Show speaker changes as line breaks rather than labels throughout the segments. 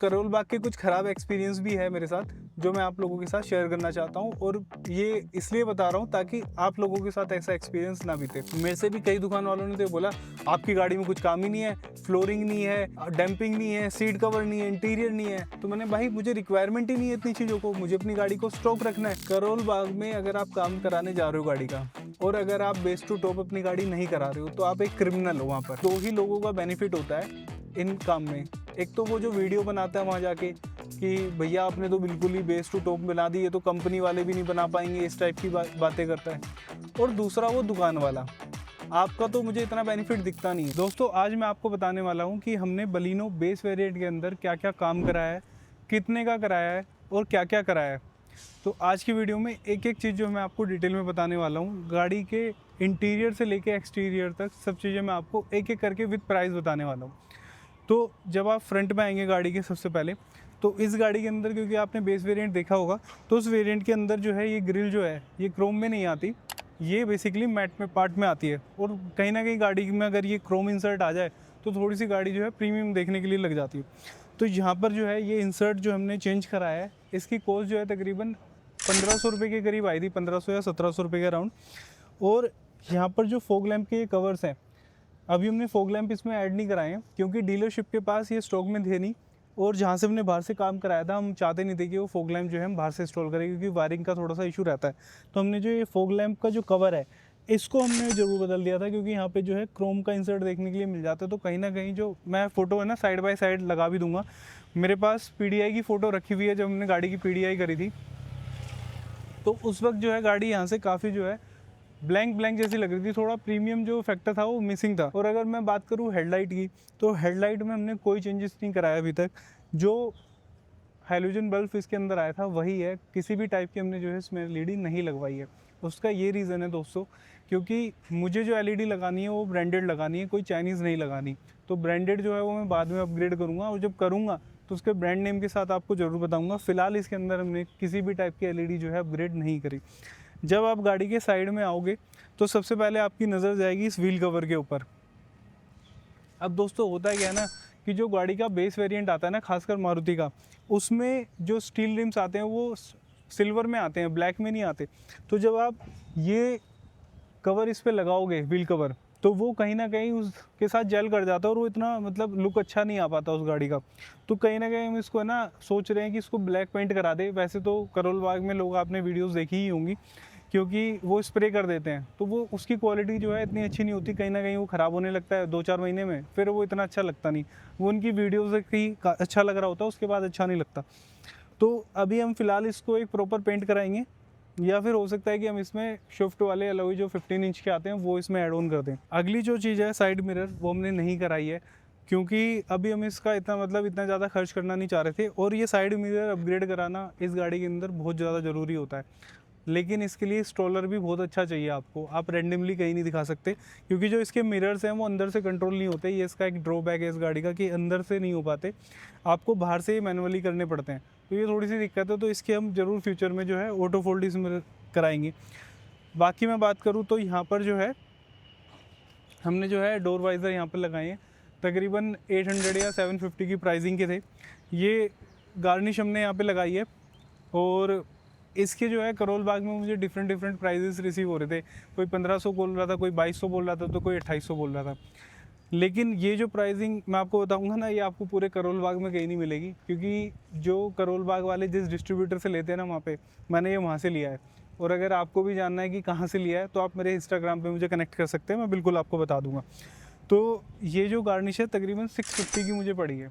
करोल बाग के कुछ ख़राब एक्सपीरियंस भी है मेरे साथ, जो मैं आप लोगों के साथ शेयर करना चाहता हूँ। और ये इसलिए बता रहा हूँ ताकि आप लोगों के साथ ऐसा एक्सपीरियंस ना बीते। मेरे से भी कई दुकान वालों ने तो बोला आपकी गाड़ी में कुछ काम ही नहीं है, फ्लोरिंग नहीं है, डैम्पिंग नहीं है, सीट कवर नहीं है, इंटीरियर नहीं है। तो मैंने भाई मुझे रिक्वायरमेंट ही नहीं है इतनी चीज़ों को, मुझे अपनी गाड़ी को स्टॉक रखना है। करोल बाग में अगर आप काम कराने जा रहे हो गाड़ी का, और अगर आप बेस टू टॉप अपनी गाड़ी नहीं करा रहे हो, तो आप एक क्रिमिनल हो। वहाँ पर 2 ही लोगों का बेनिफिट होता है इन काम में। एक तो वो जो वीडियो बनाता है वहाँ जाके कि भैया आपने तो बिल्कुल ही बेस टू टॉप बना दी, ये तो कंपनी वाले भी नहीं बना पाएंगे, इस टाइप की बातें करता है। और दूसरा वो दुकान वाला, आपका तो मुझे इतना बेनिफिट दिखता नहीं है। दोस्तों आज मैं आपको बताने वाला हूँ कि हमने बलिनो बेस वेरिएंट के अंदर क्या क्या काम कराया है, कितने का कराया है और क्या क्या कराया है। तो आज की वीडियो में एक एक चीज़ जो मैं आपको डिटेल में बताने वाला हूँ, गाड़ी के इंटीरियर से लेके एक्सटीरियर तक सब चीज़ें मैं आपको एक एक करके विद प्राइस बताने वाला हूँ। तो जब आप फ्रंट में आएंगे गाड़ी के सबसे पहले, तो इस गाड़ी के अंदर क्योंकि आपने बेस वेरिएंट देखा होगा, तो उस वेरिएंट के अंदर जो है ये ग्रिल जो है ये क्रोम में नहीं आती, ये बेसिकली मैट में पार्ट में आती है। और कहीं ना कहीं गाड़ी में अगर ये क्रोम इंसर्ट आ जाए तो थोड़ी सी गाड़ी जो है प्रीमियम देखने के लिए लग जाती है। तो यहाँ पर जो है ये इंसर्ट जो हमने चेंज कराया है, इसकी कॉस्ट जो है तकरीबन 1500 रुपये के करीब आई थी, 1500 या 1700 रुपये के अराउंड। और यहाँ पर जो फॉग लैंप के ये कवर्स हैं, अभी हमने फॉग लैंप इसमें ऐड नहीं कराए हैं क्योंकि डीलरशिप के पास ये स्टॉक में थे नहीं। और जहाँ से हमने बाहर से काम कराया था, हम चाहते नहीं थे कि वो फॉग लैंप जो है हम बाहर से इंस्टॉल करें, क्योंकि वायरिंग का थोड़ा सा इशू रहता है। तो हमने जो ये फॉग लैंप का जो कवर है, इसको हमने ज़रूर बदल दिया था, क्योंकि यहाँ पे जो है क्रोम का इंसर्ट देखने के लिए मिल जाता है। तो कहीं ना कहीं जो मैं फ़ोटो है ना साइड बाय साइड लगा भी दूंगा, मेरे पास PDI की फ़ोटो रखी हुई है जब हमने गाड़ी की PDI करी थी। तो उस वक्त जो है गाड़ी यहाँ से काफ़ी जो है ब्लैंक ब्लैंक जैसी लग रही थी, थोड़ा प्रीमियम जो फैक्टर था वो मिसिंग था। और अगर मैं बात करूँ हेडलाइट की, तो हेडलाइट में हमने कोई चेंजेस नहीं कराया अभी तक। जो हैलोजन बल्ब इसके अंदर आया था वही है, किसी भी टाइप की हमने जो है इसमें LED नहीं लगवाई है। उसका ये रीज़न है दोस्तों, क्योंकि मुझे जो LED लगानी है वो ब्रांडेड लगानी है, कोई चाइनीज़ नहीं लगानी। तो ब्रांडेड जो है वो मैं बाद में अपग्रेड करूँगा, और जब करूँगा तो उसके ब्रांड नेम के साथ आपको ज़रूर बताऊँगा। फ़िलहाल इसके अंदर हमने किसी भी टाइप की LED जो है अपग्रेड नहीं करी। जब आप गाड़ी के साइड में आओगे तो सबसे पहले आपकी नज़र जाएगी इस व्हील कवर के ऊपर। अब दोस्तों होता है क्या है ना, कि जो गाड़ी का बेस वेरिएंट आता है ना, खासकर मारुति का, उसमें जो स्टील रिम्स आते हैं वो सिल्वर में आते हैं, ब्लैक में नहीं आते। तो जब आप ये कवर इस पे लगाओगे व्हील कवर, तो वो कहीं ना कहीं उसके साथ जेल कर जाता है और वो इतना मतलब लुक अच्छा नहीं आ पाता उस गाड़ी का। तो कहीं ना कहीं हम इसको है ना सोच रहे हैं कि इसको ब्लैक पेंट करा दे। वैसे तो करोल बाग में लोग आपने वीडियोस देखी ही होंगी, क्योंकि वो स्प्रे कर देते हैं, तो वो उसकी क्वालिटी जो है इतनी अच्छी नहीं होती, कहीं ना कहीं वो ख़राब होने लगता है 2-4 महीने में, फिर वो इतना अच्छा लगता नहीं। वो उनकी वीडियोज़ ही अच्छा लग रहा होता है, उसके बाद अच्छा नहीं लगता। तो अभी हम फ़िलहाल इसको एक प्रॉपर पेंट कराएंगे, या फिर हो सकता है कि हम इसमें शिफ्ट वाले अलॉय जो 15 इंच के आते हैं वो इसमें ऐड ऑन कर दें। अगली जो चीज़ है साइड मिरर, वो हमने नहीं कराई है, क्योंकि अभी हम इसका इतना ज़्यादा खर्च करना नहीं चाह रहे थे। और ये साइड मिरर अपग्रेड कराना इस गाड़ी के अंदर बहुत ज़्यादा ज़रूरी होता है, लेकिन इसके लिए स्ट्रोलर भी बहुत अच्छा चाहिए आपको। आप रैंडमली कहीं नहीं दिखा सकते, क्योंकि जो इसके मिरर्स हैं वो अंदर से कंट्रोल नहीं होते। ये इसका एक ड्रॉबैक है इस गाड़ी का, कि अंदर से नहीं हो पाते, आपको बाहर से ही मैनुअली करने पड़ते हैं। तो ये थोड़ी सी दिक्कत है, तो इसके हम ज़रूर फ्यूचर में जो है ऑटो फोल्ड इसमें कराएंगे। बाकी मैं बात करूँ तो यहाँ पर जो है हमने जो है डोर वाइज़र यहाँ पर लगाए हैं, तकरीबन 800 या 750 की प्राइसिंग के थे। ये गार्निश हमने यहाँ पे लगाई है। और इसके जो है करोल बाग में मुझे डिफरेंट प्राइजेस रिसीव हो रहे थे। कोई 1500 बोल रहा था, कोई 2200 बोल रहा था, तो कोई 2800 बोल रहा था। लेकिन ये जो प्राइसिंग मैं आपको बताऊंगा ना, ये आपको पूरे करोल बाग में कहीं नहीं मिलेगी, क्योंकि जो करोल बाग वाले जिस डिस्ट्रीब्यूटर से लेते हैं ना वहाँ पे, मैंने ये वहाँ से लिया है। और अगर आपको भी जानना है कि कहाँ से लिया है, तो आप मेरे इंस्टाग्राम पे मुझे कनेक्ट कर सकते हैं, मैं बिल्कुल आपको बता दूंगा। तो ये जो गार्निश है तकरीबन 650 की मुझे पड़ी है।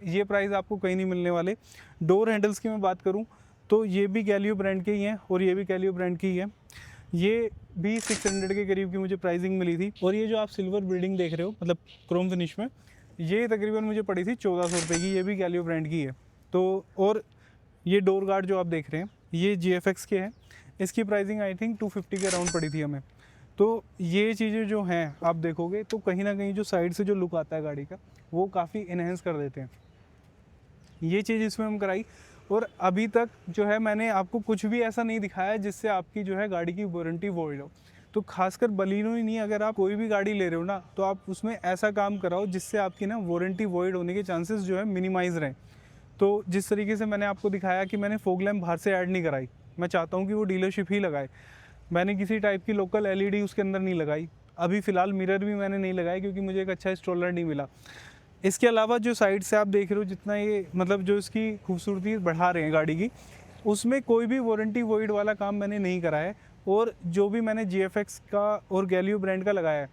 ये प्राइस आपको कहीं नहीं मिलने वाले। डोर हैंडल्स की मैं बात करूँ तो ये भी गैलियो ब्रांड के ही हैं, और ये भी गैलियो ब्रांड की ही है। ये भी 600 के करीब की मुझे प्राइसिंग मिली थी। और ये जो आप सिल्वर बिल्डिंग देख रहे हो, मतलब क्रोम फिनिश में, ये तकरीबन मुझे पड़ी थी 1400 रुपये की। ये भी गैलियो ब्रांड की है। तो और ये डोर गार्ड जो आप देख रहे हैं, ये GFX के हैं। इसकी प्राइसिंग आई थिंक 250 के अराउंड पड़ी थी हमें। तो ये चीज़ें जो हैं आप देखोगे तो कहीं ना कहीं जो साइड से जो लुक आता है गाड़ी का, वो काफ़ी इन्हेंस कर देते हैं। ये चीज़ इसमें हम कराई। और अभी तक जो है मैंने आपको कुछ भी ऐसा नहीं दिखाया जिससे आपकी जो है गाड़ी की वारंटी वॉइड हो। तो खासकर बलिनो ही नहीं, अगर आप कोई भी गाड़ी ले रहे हो ना, तो आप उसमें ऐसा काम कराओ जिससे आपकी ना वारंटी वॉइड होने के चांसेस जो है मिनिमाइज़ रहें। तो जिस तरीके से मैंने आपको दिखाया कि मैंने फॉग लैम्प बाहर से ऐड नहीं कराई, मैं चाहता हूँ कि वो डीलरशिप ही लगाए। मैंने किसी टाइप की लोकल एलईडी उसके अंदर नहीं लगाई। अभी फ़िलहाल मिरर भी मैंने नहीं लगाया क्योंकि मुझे एक अच्छा इंस्टॉलर नहीं मिला। इसके अलावा जो साइड से आप देख रहे हो, जितना ये मतलब जो इसकी खूबसूरती बढ़ा रहे हैं गाड़ी की, उसमें कोई भी वारंटी वॉइड वाला काम मैंने नहीं करा है। और जो भी मैंने GFX का और गैलियो ब्रांड का लगाया है,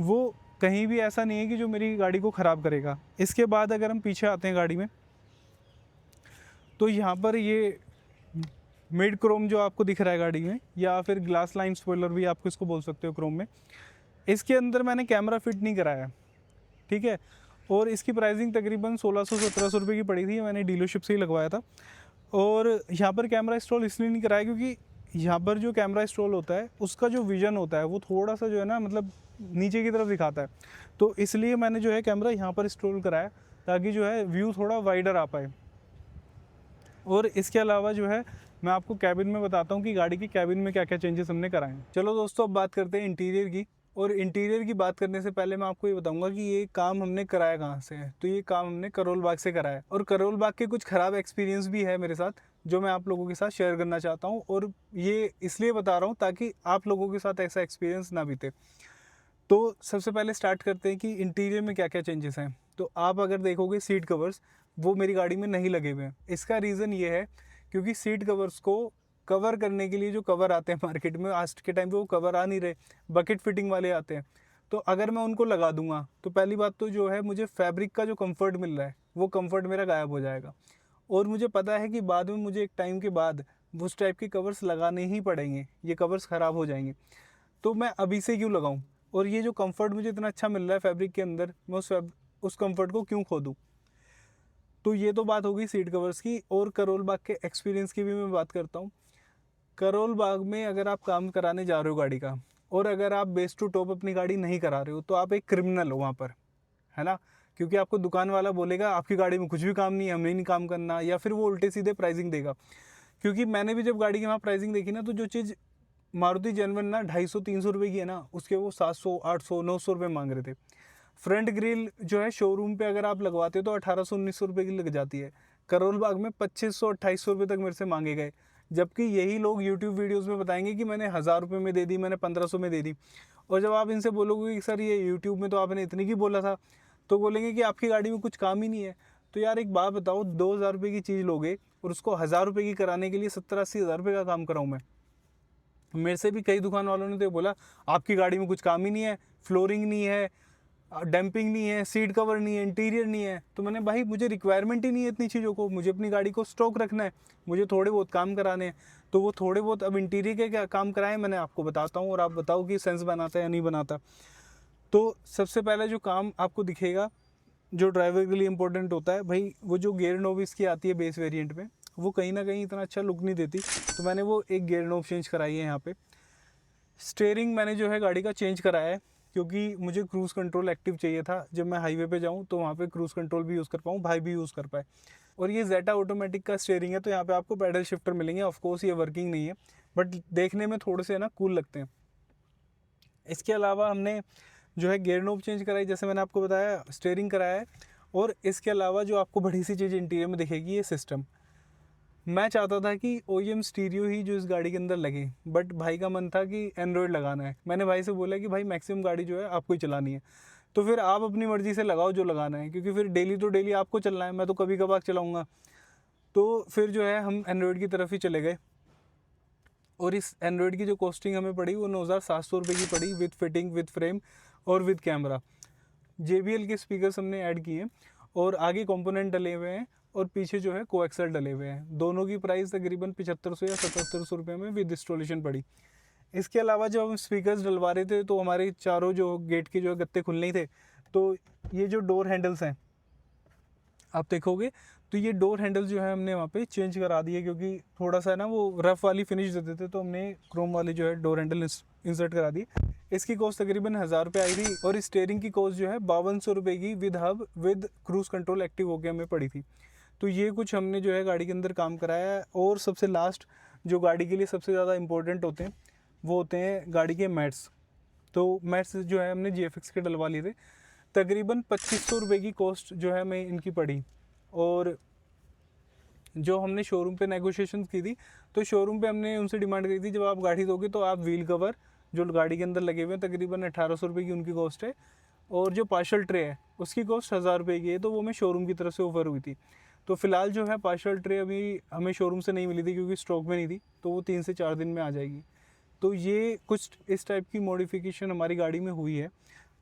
वो कहीं भी ऐसा नहीं है कि जो मेरी गाड़ी को ख़राब करेगा। इसके बाद अगर हम पीछे आते हैं गाड़ी में, तो यहाँ पर ये मिड क्रोम जो आपको दिख रहा है गाड़ी में, या फिर ग्लास लाइन स्पॉइलर भी आपको इसको बोल सकते हो क्रोम में, इसके अंदर मैंने कैमरा फिट नहीं कराया, ठीक है। और इसकी प्राइसिंग तकरीबन 1600-1700 रुपये की पड़ी थी, मैंने डीलरशिप से ही लगवाया था। और यहाँ पर कैमरा इंस्टॉल इसलिए नहीं कराया क्योंकि यहाँ पर जो कैमरा इंस्टॉल होता है उसका जो विज़न होता है वो थोड़ा सा जो है ना, मतलब नीचे की तरफ दिखाता है। तो इसलिए मैंने जो है कैमरा यहाँ पर इंस्टॉल कराया ताकि जो है व्यू थोड़ा वाइडर आ पाए। और इसके अलावा जो है मैं आपको कैबिन में बताता हूँ कि गाड़ी की कैबिन में क्या क्या चेंजेस हमने कराए हैं। चलो दोस्तों, अब बात करते हैं इंटीरियर की। और इंटीरियर की बात करने से पहले मैं आपको ये बताऊंगा कि ये काम हमने कराया कहाँ से है। तो ये काम हमने करोल बाग से कराया है, और करोल बाग के कुछ ख़राब एक्सपीरियंस भी है मेरे साथ, जो मैं आप लोगों के साथ शेयर करना चाहता हूँ। और ये इसलिए बता रहा हूँ ताकि आप लोगों के साथ ऐसा एक्सपीरियंस ना बीते। तो सबसे पहले स्टार्ट करते हैं कि इंटीरियर में क्या क्या चेंजेस हैं। तो आप अगर देखोगे, सीट कवर्स वो मेरी गाड़ी में नहीं लगे हुए हैं। इसका रीज़न ये है क्योंकि सीट कवर्स को कवर करने के लिए जो कवर आते हैं मार्केट में, आज के टाइम पे वो कवर आ नहीं रहे, बकेट फिटिंग वाले आते हैं। तो अगर मैं उनको लगा दूंगा तो पहली बात तो जो है, मुझे फैब्रिक का जो कंफर्ट मिल रहा है वो कंफर्ट मेरा गायब हो जाएगा। और मुझे पता है कि बाद में मुझे एक टाइम के बाद उस टाइप के कवर्स लगाने ही पड़ेंगे, ये कवर्स ख़राब हो जाएंगे। तो मैं अभी से क्यों लगाऊं? और ये जो कंफर्ट मुझे इतना अच्छा मिल रहा है फैब्रिक के अंदर, मैं उस कंफर्ट को क्यों खो दूं? तो ये तो बात होगी सीट कवर्स की। और करोल बाग के एक्सपीरियंस की भी मैं बात करता हूँ। करोल बाग में अगर आप काम कराने जा रहे हो गाड़ी का, और अगर आप बेस टू टॉप अपनी गाड़ी नहीं करा रहे हो, तो आप एक क्रिमिनल हो वहाँ पर, है ना। क्योंकि आपको दुकान वाला बोलेगा आपकी गाड़ी में कुछ भी काम नहीं है, हमने नहीं काम करना, या फिर वो उल्टे सीधे प्राइसिंग देगा। क्योंकि मैंने भी जब गाड़ी की वहाँ प्राइसिंग देखी ना, तो जो चीज़ मारुति जेनवन ना 250-300 रुपये की है ना, उसके वो 700-800-900 रुपये मांग रहे थे। फ्रंट ग्रिल जो है शोरूम पे अगर आप लगवाते हो तो 1800-1900 रुपये की लग जाती है। करोल बाग में 2500-2800 रुपये तक मेरे से मांगे गए, जबकि यही लोग यूट्यूब वीडियोस में बताएंगे कि मैंने 1000 रुपये में दे दी, मैंने 1500 में दे दी। और जब आप इनसे बोलोगे कि सर ये यूट्यूब में तो आपने इतनी की बोला था, तो बोलेंगे कि आपकी गाड़ी में कुछ काम ही नहीं है। तो यार एक बात बताओ, 2000 रुपये की चीज़ लोगे और उसको 1000 रुपये की कराने के लिए 70-80 हज़ार रुपये का काम कराऊँ मैं? मेरे से भी कई दुकान वालों ने तो बोला आपकी गाड़ी में कुछ काम ही नहीं है, फ्लोरिंग नहीं है, डैम्पिंग नहीं है, सीट कवर नहीं है, इंटीरियर नहीं है। तो मैंने, भाई मुझे रिक्वायरमेंट ही नहीं है इतनी चीज़ों को, मुझे अपनी गाड़ी को स्टॉक रखना है, मुझे थोड़े बहुत काम कराने हैं। तो वो थोड़े बहुत अब इंटीरियर के क्या काम कराए मैंने आपको बताता हूँ, और आप बताओ कि सेंस बनाता है या नहीं बनाता। तो सबसे पहले जो काम आपको दिखेगा जो ड्राइवर के लिए इंपॉर्टेंट होता है, भाई वो जो गियर नोब इसकी आती है बेस वेरिएंट में, वो कहीं ना कहीं इतना अच्छा लुक नहीं देती। तो मैंने वो एक गियर नोब चेंज कराई है यहाँ पे। स्टेयरिंग मैंने जो है गाड़ी का चेंज कराया है क्योंकि मुझे क्रूज़ कंट्रोल एक्टिव चाहिए था, जब मैं हाईवे पे जाऊँ तो वहाँ पे क्रूज़ कंट्रोल भी यूज़ कर पाऊँ, भाई भी यूज़ कर पाए। और ये जेटा ऑटोमेटिक का स्टेयरिंग है, तो यहाँ पे आपको पैडल शिफ्टर मिलेंगे। ऑफकोर्स ये वर्किंग नहीं है, बट देखने में थोड़े से ना कूल लगते हैं। इसके अलावा हमने जो है गियर नोब चेंज कराई, जैसे मैंने आपको बताया, स्टेयरिंग कराया है। और इसके अलावा जो आपको बड़ी सी चीज़ इंटीरियर में दिखेगी, ये सिस्टम। मैं चाहता था कि OEM स्टीरियो ही जो इस गाड़ी के अंदर लगे, बट भाई का मन था कि एंड्रॉयड लगाना है। मैंने भाई से बोला कि भाई मैक्सिमम गाड़ी जो है आपको ही चलानी है, तो फिर आप अपनी मर्ज़ी से लगाओ जो लगाना है, क्योंकि फिर डेली तो डेली आपको चलना है, मैं तो कभी कभार चलाऊँगा। तो फिर जो है हम एंड्रॉयड की तरफ ही चले गए। और इस एंड्रॉयड की जो कॉस्टिंग हमें पड़ी वो 9700 रुपये की पड़ी, विद फिटिंग, विद फ्रेम और विद कैमरा। JBL के स्पीकर्स हमने ऐड किए, और आगे कंपोनेंट डले हुए हैं, और पीछे जो है कोएक्सल डले हुए हैं। दोनों की प्राइस तकरीबन 7500 या 7700 रुपये में विद इंस्टॉलेशन पड़ी। इसके अलावा जब हम स्पीकर्स डलवा रहे थे तो हमारे चारों जो गेट के जो गत्ते खुलने ही थे, तो ये जो डोर हैंडल्स हैं आप देखोगे, तो ये डोर हैंडल जो है हमने वहाँ पे चेंज करा दिए, क्योंकि थोड़ा सा ना वो रफ वाली फिनिश देते थे, तो हमने क्रोम वाले जो है डोर हैंडल इंसर्ट करा दिए। इसकी कॉस्ट तकरीबन 1000 रुपये आई थी, और स्टेयरिंग की कॉस्ट जो है 5200 रुपये की with hub with cruise control active होकर हमें पड़ी थी। तो ये कुछ हमने जो है गाड़ी के अंदर काम कराया है। और सबसे लास्ट जो गाड़ी के लिए सबसे ज़्यादा इंपॉर्टेंट होते हैं, वो होते हैं गाड़ी के मैट्स। तो मैट्स जो है हमने GFX के डलवा लिए थे। तकरीबन 2500 रुपये की कॉस्ट जो है हमें इनकी पड़ी। और जो हमने शोरूम पे नेगोशिएशन की थी, तो शोरूम पे हमने उनसे डिमांड करी थी, जब आप गाड़ी दोगे तो आप व्हील कवर जो गाड़ी के अंदर लगे हुए हैं तकरीबन 1800 रुपये की उनकी कॉस्ट है, और जो पार्शल ट्रे है उसकी कॉस्ट 1000 रुपये की है। तो वो हमें शोरूम की तरफ से ऑफर हुई थी। तो फिलहाल जो है पार्शल ट्रे अभी हमें शोरूम से नहीं मिली थी क्योंकि स्टॉक में नहीं थी, तो वो 3 से 4 दिन में आ जाएगी। तो ये कुछ इस टाइप की मॉडिफिकेशन हमारी गाड़ी में हुई है,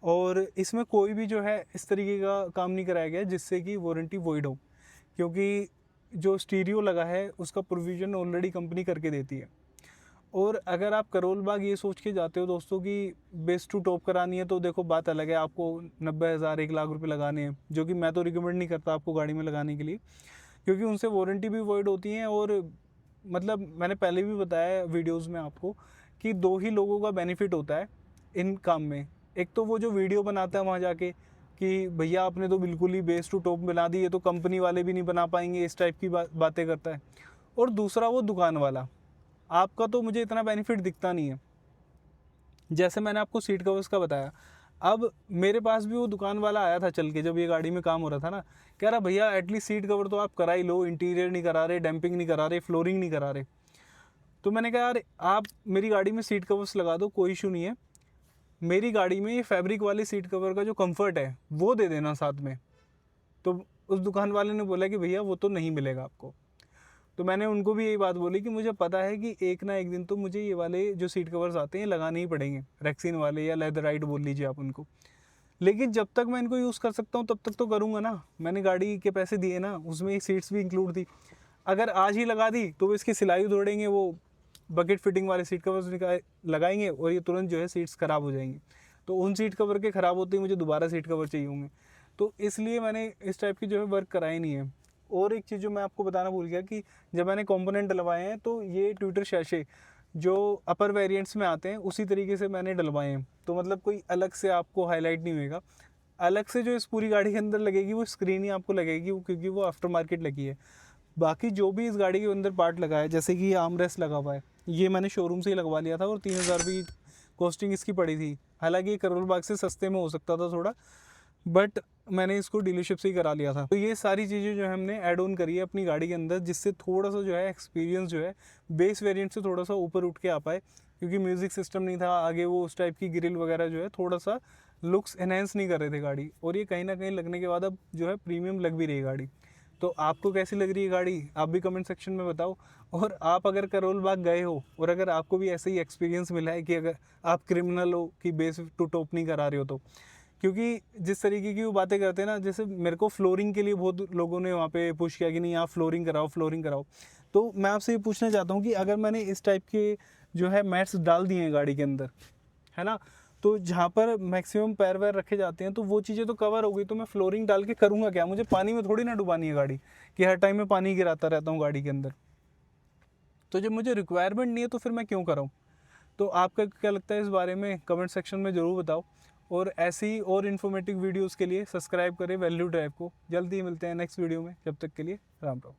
और इसमें कोई भी जो है इस तरीके का काम नहीं कराया गया जिससे कि वारंटी वॉइड हो, क्योंकि जो स्टीरियो लगा है उसका प्रोविज़न ऑलरेडी कंपनी करके देती है। और अगर आप करोल बाग ये सोच के जाते हो दोस्तों कि बेस टू टॉप करानी है, तो देखो बात अलग है, आपको 90,000 1 लाख रुपए लगाने हैं, जो कि मैं तो रिकमेंड नहीं करता आपको गाड़ी में लगाने के लिए, क्योंकि उनसे वारंटी भी वॉइड होती है। और मतलब मैंने पहले भी बताया वीडियोज़ में आपको कि 2 ही लोगों का बेनिफिट होता है इन काम में। एक तो वो जो वीडियो बनाता है वहाँ जाके कि भैया आपने तो बिल्कुल ही बेस टू टॉप बना दी, ये तो कंपनी वाले भी नहीं बना पाएंगे, इस टाइप की बातें करता है। और दूसरा वो दुकान वाला, आपका तो मुझे इतना बेनिफिट दिखता नहीं है। जैसे मैंने आपको सीट कवर्स का बताया, अब मेरे पास भी वो दुकान वाला आया था चल के, जब ये गाड़ी में काम हो रहा था ना, कह रहा भैया एटलीस्ट सीट कवर तो आप करा ही लो, इंटीरियर नहीं करा रहे, डैम्पिंग नहीं करा रहे, फ्लोरिंग नहीं करा रहे। तो मैंने कहा यार आप मेरी गाड़ी में सीट कवर्स लगा दो, कोई इशू नहीं है, मेरी गाड़ी में ये फैब्रिक वाली सीट कवर का जो कंफर्ट है वो दे देना साथ में। तो उस दुकान वाले ने बोला कि भैया वो तो नहीं मिलेगा आपको। तो मैंने उनको भी यही बात बोली कि मुझे पता है कि एक ना एक दिन तो मुझे ये वाले जो सीट कवर्स आते हैं लगाने ही पड़ेंगे, रेक्सिन वाले या लेदराइट बोल लीजिए आप उनको, लेकिन जब तक मैं इनको यूज़ कर सकता हूँ तब तक तो करूँगा ना। मैंने गाड़ी के पैसे दिए ना, उसमें ये सीट्स भी इंक्लूड थी। अगर आज ही लगा दी तो वो इसकी सिलाई उधोड़ेंगे, वो बकेट फिटिंग वाले सीट कवर्स लगाएंगे और ये तुरंत जो है सीट्स ख़राब हो जाएंगी। तो उन सीट कवर के ख़राब होते ही मुझे दोबारा सीट कवर चाहिए होंगे। तो इसलिए मैंने इस टाइप की जो है वर्क कराई नहीं है। और एक चीज़ जो मैं आपको बताना भूल गया कि जब मैंने कंपोनेंट डलवाए हैं तो ये ट्विटर शैशे जो अपर वेरिएंट्स में आते हैं उसी तरीके से मैंने डलवाए हैं। तो मतलब कोई अलग से आपको हाईलाइट नहीं होएगा। अलग से जो इस पूरी गाड़ी के अंदर लगेगी वो स्क्रीन ही आपको लगेगी, क्योंकि वो आफ्टर मार्केट लगी है। बाकी जो भी इस गाड़ी के अंदर पार्ट लगा है, जैसे कि ये आर्म रेस्ट लगा हुआ है, ये मैंने शोरूम से ही लगवा लिया था और 3,000 रुपये की कॉस्टिंग इसकी पड़ी थी। हालांकि ये करोल बाग से सस्ते में हो सकता था थोड़ा, बट मैंने इसको डीलरशिप से ही करा लिया था। तो ये सारी चीज़ें जो है हमने ऐड ऑन करी है अपनी गाड़ी के अंदर, जिससे थोड़ा सा जो है एक्सपीरियंस जो है बेस वेरिएंट से थोड़ा सा ऊपर उठ के आ पाए, क्योंकि म्यूज़िक सिस्टम नहीं था आगे, वो उस टाइप की ग्रिल वगैरह जो है थोड़ा सा लुक्स एनहेंस नहीं कर रहे थे गाड़ी, और ये कहीं ना कहीं लगने के बाद अब जो है प्रीमियम लग भी रही है गाड़ी। तो आपको कैसी लग रही है गाड़ी, आप भी कमेंट सेक्शन में बताओ। और आप अगर करोल बाग गए हो और अगर आपको भी ऐसे ही एक्सपीरियंस मिला है कि अगर आप क्रिमिनल हो कि बेस टू टॉप नहीं करा रहे हो, तो क्योंकि जिस तरीके की वो बातें करते हैं ना, जैसे मेरे को फ्लोरिंग के लिए बहुत लोगों ने वहाँ पे पुश किया कि नहीं आप फ्लोरिंग कराओ, फ्लोरिंग कराओ। तो मैं आपसे ये पूछना चाहता हूँ कि अगर मैंने इस टाइप के जो है मैट्स डाल दिए हैं गाड़ी के अंदर, है ना, तो जहाँ पर मैक्सिमम पैर वैर रखे जाते हैं तो वो चीज़ें तो कवर हो गई, तो मैं फ्लोरिंग डाल के करूँगा क्या? मुझे पानी में थोड़ी ना डुबानी है गाड़ी कि हर टाइम में पानी गिराता रहता हूँ गाड़ी के अंदर। तो जब मुझे रिक्वायरमेंट नहीं है तो फिर मैं क्यों कराऊँ? तो आपका क्या लगता है इस बारे में, कमेंट सेक्शन में ज़रूर बताओ। और ऐसी और इन्फॉर्मेटिव वीडियोस के लिए सब्सक्राइब करें वैल्यू ड्राइव को। जल्दी ही मिलते हैं नेक्स्ट वीडियो में, जब तक के लिए राम राम।